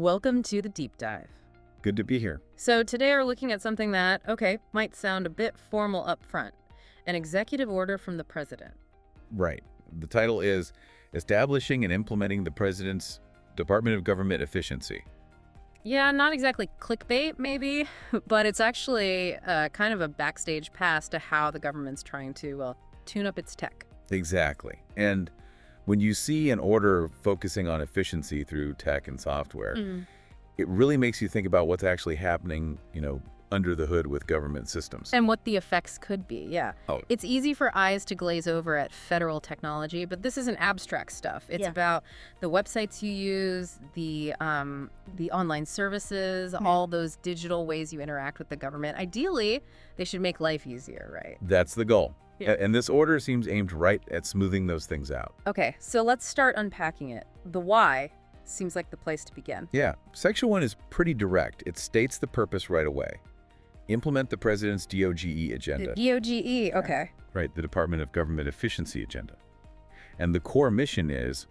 Welcome to the deep dive. Good to be here. So today we're looking at something that, might sound a bit formal up front. An executive order from the president. Right. The title is Establishing and Implementing the President's Department of Government Efficiency. Yeah, not exactly clickbait, maybe, but it's actually kind of a backstage pass to how the government's trying to, tune up its tech. Exactly. And when you see an order focusing on efficiency through tech and software, it really makes you think about what's actually happening, under the hood with government systems. And what the effects could be, yeah. Oh. It's easy for eyes to glaze over at federal technology, but this isn't abstract stuff. It's about the websites you use, the online services, all those digital ways you interact with the government. Ideally, they should make life easier, right? That's the goal. Yeah. And this order seems aimed right at smoothing those things out. Okay, so let's start unpacking it. The why seems like the place to begin. Yeah. Section 1 is pretty direct. It states the purpose right away. Implement the President's DOGE Agenda. The DOGE, okay. Right, the Department of Government Efficiency Agenda. And the core mission is,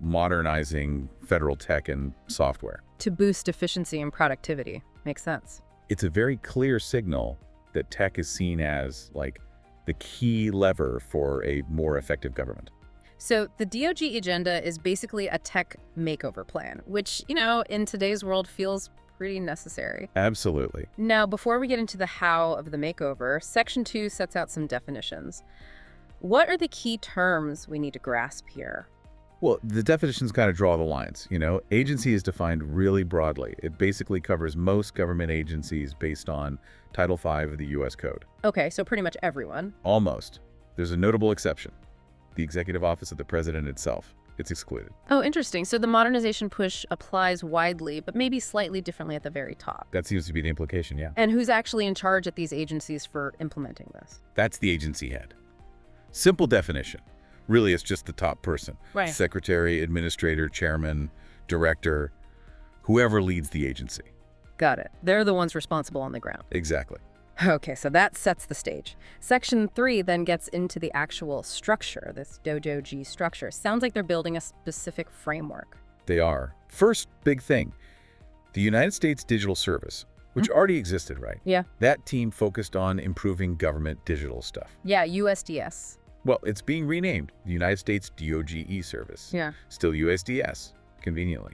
modernizing federal tech and software. To boost efficiency and productivity. Makes sense. It's a very clear signal that tech is seen as, the key lever for a more effective government. So the DOGE Agenda is basically a tech makeover plan, which, in today's world feels pretty necessary. Absolutely. Now, before we get into the how of the makeover, Section 2 sets out some definitions. What are the key terms we need to grasp here? Well, the definitions kind of draw the lines. Agency is defined really broadly. It basically covers most government agencies based on Title V of the U.S. Code. Okay, so pretty much everyone. Almost. There's a notable exception. The Executive Office of the President itself. It's excluded. Oh, interesting. So the modernization push applies widely, but maybe slightly differently at the very top. That seems to be the implication, yeah. And who's actually in charge at these agencies for implementing this? That's the agency head. Simple definition. Really, it's just the top person. Right. Secretary, administrator, chairman, director, whoever leads the agency. Got it. They're the ones responsible on the ground. Exactly. Okay, so that sets the stage. Section 3 then gets into the actual structure, this DOGE structure. Sounds like they're building a specific framework. They are. First big thing, the United States Digital Service, which already existed, right? Yeah. That team focused on improving government digital stuff. Yeah, USDS. Well, it's being renamed the United States DOGE Service. Yeah. Still USDS, conveniently.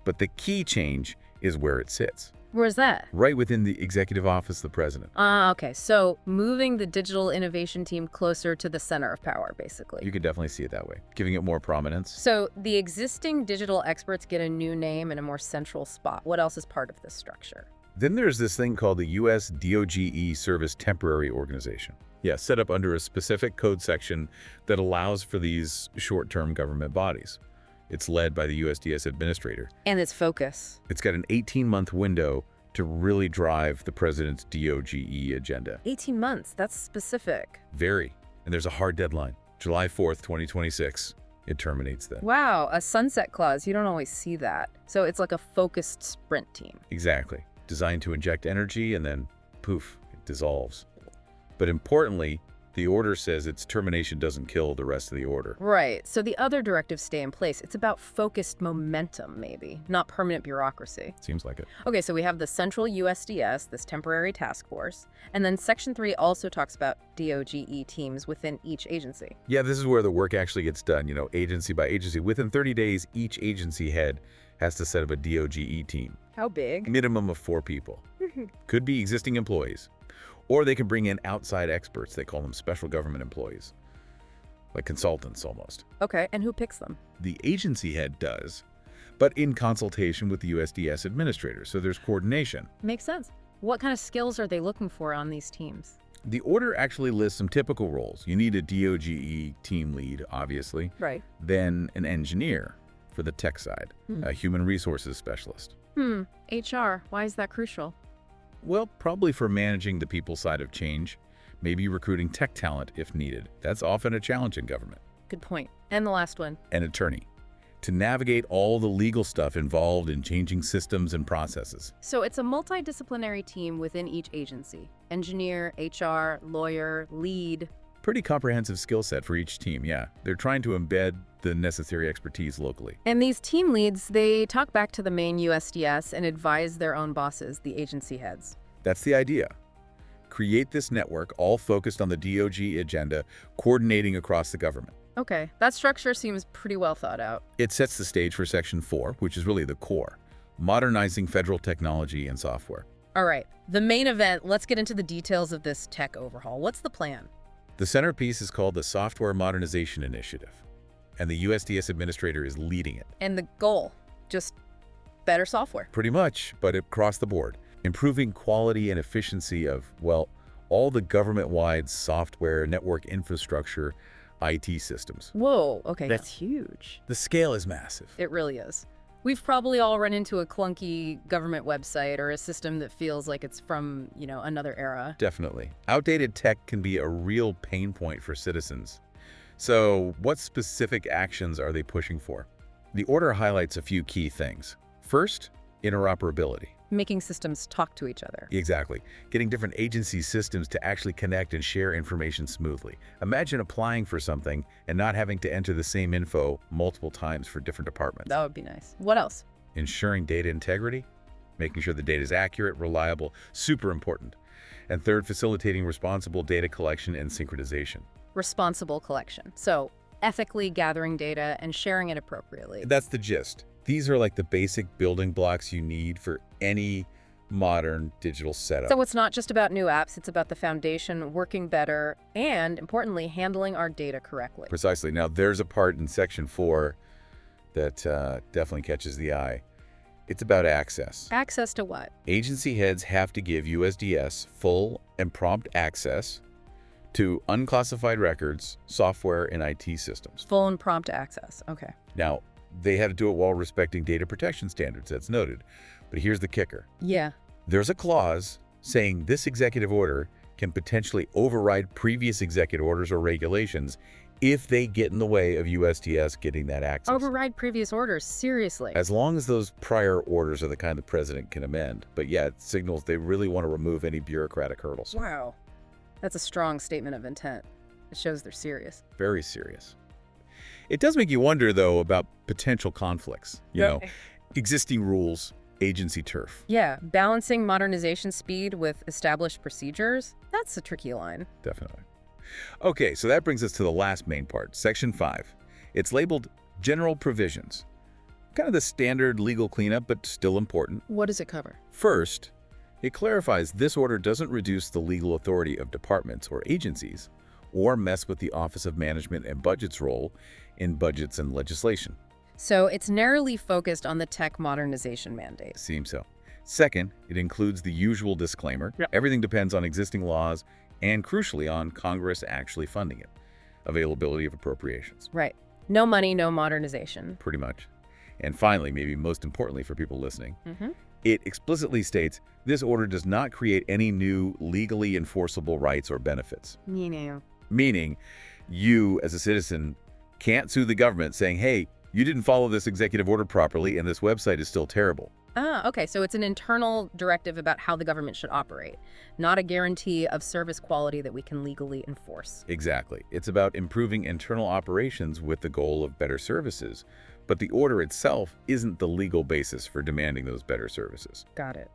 But the key change is where it sits. Where's that? Right within the Executive Office of the President. Okay. So moving the digital innovation team closer to the center of power, basically. You could definitely see it that way, giving it more prominence. So the existing digital experts get a new name and a more central spot. What else is part of this structure? Then there's this thing called the U.S. DOGE Service Temporary Organization. Yeah, set up under a specific code section that allows for these short-term government bodies. It's led by the USDS administrator. And its focus. It's got an 18-month window to really drive the president's DOGE agenda. 18 months, that's specific. Very. And there's a hard deadline. July 4th, 2026. It terminates then. Wow, a sunset clause. You don't always see that. So it's like a focused sprint team. Exactly. Designed to inject energy and then, poof, it dissolves. But importantly, the order says its termination doesn't kill the rest of the order. Right. So the other directives stay in place. It's about focused momentum, maybe, not permanent bureaucracy. Seems like it. Okay, so we have the central USDS, this temporary task force, and then Section 3 also talks about DOGE teams within each agency. Yeah, this is where the work actually gets done, agency by agency. Within 30 days, each agency head has to set up a DOGE team. How big? Minimum of 4 people. Could be existing employees. Or they can bring in outside experts. They call them special government employees, like consultants almost. Okay, and who picks them? The agency head does, but in consultation with the USDS administrator, so there's coordination. Makes sense. What kind of skills are they looking for on these teams? The order actually lists some typical roles. You need a DOGE team lead, obviously. Right. Then an engineer for the tech side, a human resources specialist. HR, why is that crucial? Well, probably for managing the people side of change, maybe recruiting tech talent if needed. That's often a challenge in government. Good point. And the last one? An attorney, to navigate all the legal stuff involved in changing systems and processes. So it's a multidisciplinary team within each agency. Engineer, HR, lawyer, lead. Pretty comprehensive skill set for each team, yeah. They're trying to embed the necessary expertise locally. And these team leads, they talk back to the main USDS and advise their own bosses, the agency heads. That's the idea. Create this network all focused on the DOGE agenda, coordinating across the government. Okay, that structure seems pretty well thought out. It sets the stage for Section 4, which is really the core, modernizing federal technology and software. All right, the main event, let's get into the details of this tech overhaul. What's the plan? The centerpiece is called the Software Modernization Initiative, and the USDS administrator is leading it. And the goal, just better software. Pretty much, but across the board. Improving quality and efficiency of, well, all the government-wide software, network infrastructure, IT systems. Whoa, okay, that's huge. The scale is massive. It really is. We've probably all run into a clunky government website or a system that feels like it's from, another era. Definitely. Outdated tech can be a real pain point for citizens. So what specific actions are they pushing for? The order highlights a few key things. First, interoperability. Making systems talk to each other. Exactly. Getting different agency systems to actually connect and share information smoothly. Imagine applying for something and not having to enter the same info multiple times for different departments. That would be nice. What else? Ensuring data integrity. Making sure the data is accurate, reliable, super important. And third, facilitating responsible data collection and synchronization. Responsible collection. So ethically gathering data and sharing it appropriately. That's the gist. These are like the basic building blocks you need for any modern digital setup. So it's not just about new apps, it's about the foundation working better and, importantly, handling our data correctly. Precisely. Now, there's a part in Section 4 that definitely catches the eye. It's about access. Access to what? Agency heads have to give USDS full and prompt access to unclassified records, software, and IT systems. Full and prompt access. Okay. Now, they had to do it while respecting data protection standards, that's noted. But here's the kicker. Yeah. There's a clause saying this executive order can potentially override previous executive orders or regulations if they get in the way of USDS getting that access. Override previous orders? Seriously? As long as those prior orders are the kind the president can amend. But yeah, it signals they really want to remove any bureaucratic hurdles. Wow. That's a strong statement of intent. It shows they're serious. Very serious. It does make you wonder, though, about potential conflicts. You know, existing rules, agency turf. Yeah, balancing modernization speed with established procedures, that's a tricky line. Definitely. Okay, so that brings us to the last main part, Section 5. It's labeled General Provisions. Kind of the standard legal cleanup, but still important. What does it cover? First, it clarifies this order doesn't reduce the legal authority of departments or agencies or mess with the Office of Management and Budget's role in budgets and legislation. So it's narrowly focused on the tech modernization mandate. Seems so. Second, it includes the usual disclaimer. Yep. Everything depends on existing laws and, crucially, on Congress actually funding it. Availability of appropriations. Right. No money, no modernization. Pretty much. And finally, maybe most importantly for people listening, it explicitly states this order does not create any new legally enforceable rights or benefits. Meaning, you as a citizen can't sue the government saying, hey, you didn't follow this executive order properly and this website is still terrible. Ah, okay. So it's an internal directive about how the government should operate, not a guarantee of service quality that we can legally enforce. Exactly. It's about improving internal operations with the goal of better services. But the order itself isn't the legal basis for demanding those better services. Got it.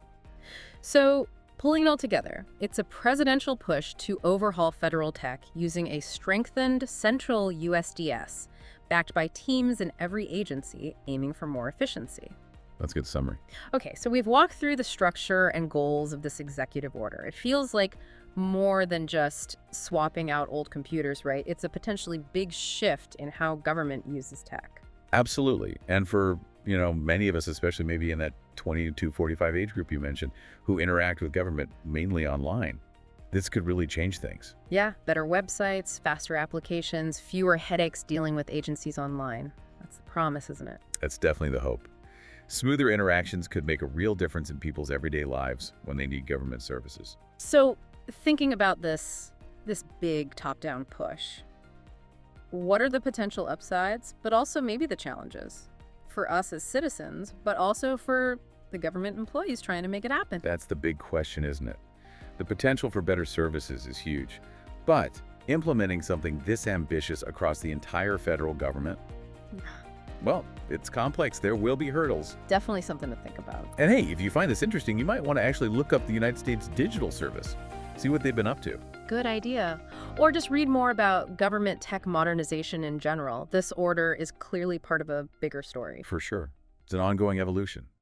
So, pulling it all together, it's a presidential push to overhaul federal tech using a strengthened central USDS, backed by teams in every agency aiming for more efficiency. That's a good summary. Okay, so we've walked through the structure and goals of this executive order. It feels like more than just swapping out old computers, right? It's a potentially big shift in how government uses tech. Absolutely. And for, many of us, especially maybe in that 20 to 45 age group you mentioned, who interact with government mainly online, this could really change things. Yeah, better websites, faster applications, fewer headaches dealing with agencies online. That's the promise, isn't it? That's definitely the hope. Smoother interactions could make a real difference in people's everyday lives when they need government services. So, thinking about this big top-down push, what are the potential upsides, but also maybe the challenges for us as citizens, but also for the government employees trying to make it happen? That's the big question, isn't it? The potential for better services is huge, but implementing something this ambitious across the entire federal government, Well, it's complex. There will be hurdles. Definitely something to think about. And hey, if you find this interesting, you might want to actually look up the United States Digital Service. See what they've been up to. Good idea. Or just read more about government tech modernization in general. This order is clearly part of a bigger story. For sure. It's an ongoing evolution.